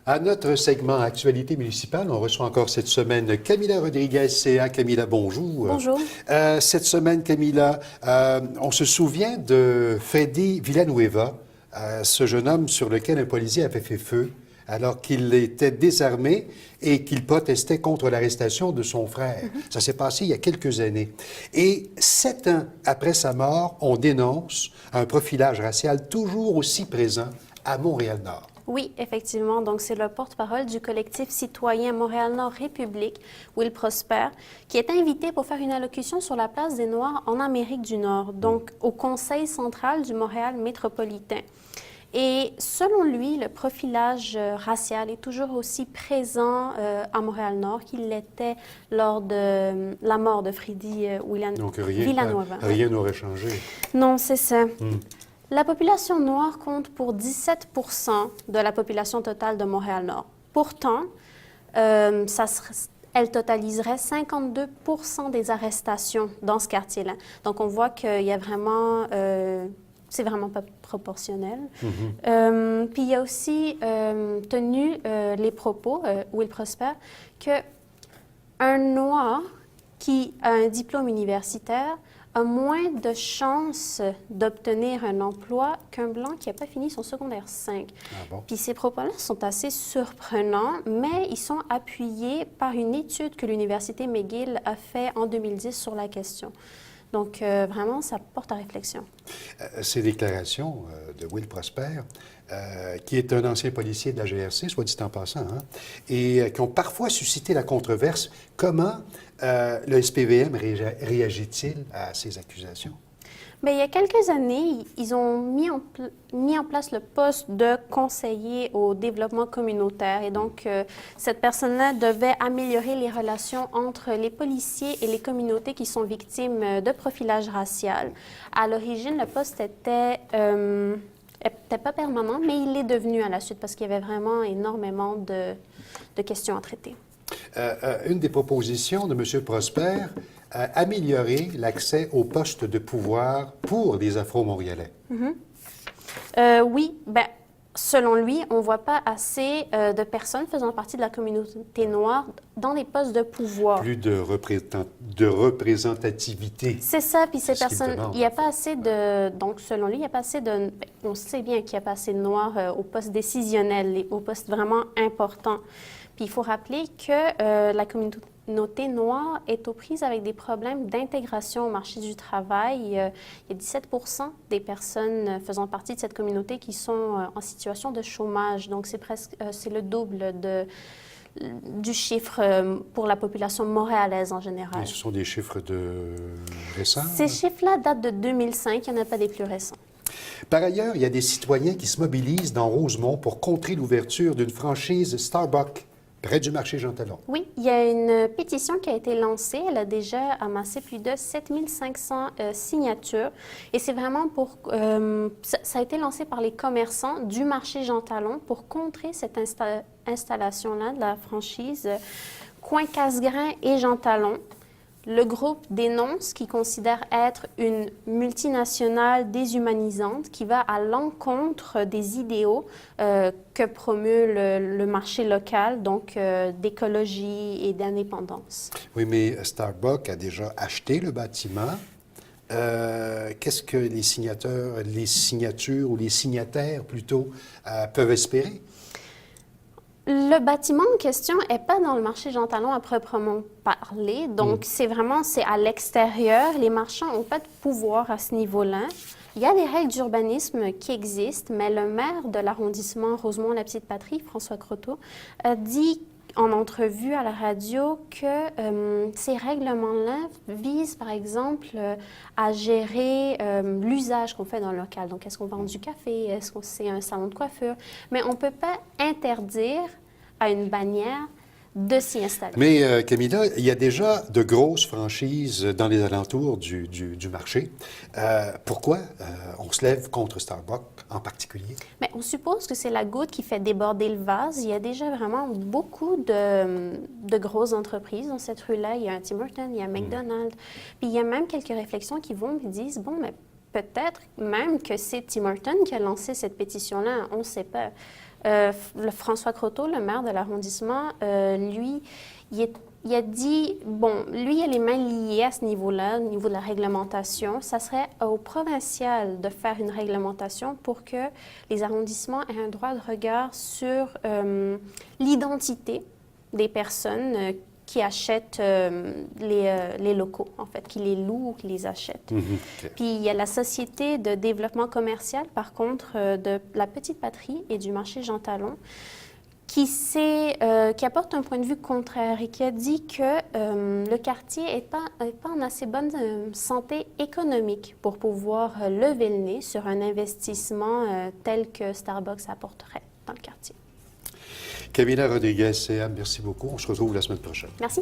À notre segment Actualité municipale, on reçoit encore cette semaine Camila Rodriguez, CA. Camila, bonjour. Bonjour. Cette semaine, Camila, on se souvient de Freddy Villanueva, ce jeune homme sur lequel un policier avait fait feu alors qu'il était désarmé et qu'il protestait contre l'arrestation de son frère. Ça s'est passé il y a quelques années. Et 7 ans après sa mort, on dénonce un profilage racial toujours aussi présent à Montréal-Nord. Oui, effectivement. Donc, c'est le porte-parole du collectif citoyen Montréal-Nord République, Will Prosper, qui est invité pour faire une allocution sur la place des Noirs en Amérique du Nord, donc au Conseil central du Montréal métropolitain. Et selon lui, le profilage racial est toujours aussi présent à Montréal-Nord qu'il l'était lors de la mort de Freddy Villanueva. Donc, rien n'aurait changé. Non, c'est ça. La population noire compte pour 17 de la population totale de Montréal-Nord. Pourtant, elle totaliserait 52 des arrestations dans ce quartier-là. Donc, on voit qu'il y a vraiment... c'est vraiment pas proportionnel. Puis il y a aussi tenu les propos, Will Prosper, qu'un Noir qui a un diplôme universitaire a moins de chances d'obtenir un emploi qu'un Blanc qui n'a pas fini son secondaire 5. Ah bon? Puis ces propos-là sont assez surprenants, mais ils sont appuyés par une étude que l'Université McGill a faite en 2010 sur la question. Donc, vraiment, ça porte à réflexion. Ces déclarations de Will Prosper, qui est un ancien policier de la GRC, soit dit en passant, hein, et qui ont parfois suscité la controverse. Comment le SPVM réagit-il à ces accusations? Bien, il y a quelques années, ils ont mis en place le poste de conseiller au développement communautaire. Et donc, cette personne-là devait améliorer les relations entre les policiers et les communautés qui sont victimes de profilage racial. À l'origine, le poste était pas permanent, mais il l'est devenu à la suite parce qu'il y avait vraiment énormément de questions à traiter. Une des propositions de M. Prosper, améliorer l'accès aux postes de pouvoir pour les Afro-Montréalais. Oui, bien, selon lui, on ne voit pas assez de personnes faisant partie de la communauté noire dans les postes de pouvoir. Plus de représentativité. C'est ça, puis ces C'est ce qu'il personnes, demande, il n'y a en pas assez de... Donc, selon lui, il n'y a pas assez de... On sait bien qu'il n'y a pas assez de Noirs aux postes décisionnels, aux postes vraiment importants. Puis il faut rappeler que la communauté noire est aux prises avec des problèmes d'intégration au marché du travail. Il y a 17 des personnes faisant partie de cette communauté qui sont en situation de chômage. Donc, c'est le double du chiffre pour la population montréalaise en général. Et ce sont des chiffres récents? Ces chiffres-là datent de 2005. Il n'y en a pas des plus récents. Par ailleurs, il y a des citoyens qui se mobilisent dans Rosemont pour contrer l'ouverture d'une franchise Starbucks près du marché Jean Talon. Oui, il y a une pétition qui a été lancée. Elle a déjà amassé plus de 7500 signatures. Et c'est vraiment pour... ça a été lancé par les commerçants du marché Jean Talon pour contrer cette installation-là de la franchise Coin Casgrain et Jean Talon. Le groupe dénonce qu'il considère être une multinationale déshumanisante qui va à l'encontre des idéaux que promeut le marché local, donc d'écologie et d'indépendance. Oui, mais Starbucks a déjà acheté le bâtiment. Qu'est-ce que les signatures ou les signataires plutôt peuvent espérer? Le bâtiment en question n'est pas dans le marché Jean Talon à proprement parler. Donc, c'est à l'extérieur. Les marchands n'ont pas de pouvoir à ce niveau-là. Il y a des règles d'urbanisme qui existent, mais le maire de l'arrondissement Rosemont-la-Petite-Patrie, François Croteau, a dit en entrevue à la radio que ces règlements-là visent, par exemple, à gérer l'usage qu'on fait dans le local. Donc, est-ce qu'on vend du café? Est-ce que c'est un salon de coiffure? Mais on ne peut pas interdire à une bannière de s'y installer. Mais Camila, il y a déjà de grosses franchises dans les alentours du marché. Pourquoi on se lève contre Starbucks en particulier? Bien, on suppose que c'est la goutte qui fait déborder le vase. Il y a déjà vraiment beaucoup de grosses entreprises dans cette rue-là. Il y a un Tim Hortons, il y a un McDonald's. Puis il y a même quelques réflexions qui vont et disent, bon, mais peut-être même que c'est Tim Hortons qui a lancé cette pétition-là, on ne sait pas. Le François Croteau, le maire de l'arrondissement, lui, il a dit, bon, lui, il a les mains liées à ce niveau-là, au niveau de la réglementation. Ça serait au provincial de faire une réglementation pour que les arrondissements aient un droit de regard sur l'identité des personnes qui achètent les locaux, en fait, qui les louent ou qui les achètent. OK. Puis il y a la Société de développement commercial, par contre, de la Petite Patrie et du marché Jean Talon, qui apporte un point de vue contraire et qui a dit que le quartier n'est pas en assez bonne santé économique pour pouvoir lever le nez sur un investissement tel que Starbucks apporterait dans le quartier. Camila Rodriguez, CA, merci beaucoup. On se retrouve la semaine prochaine. Merci.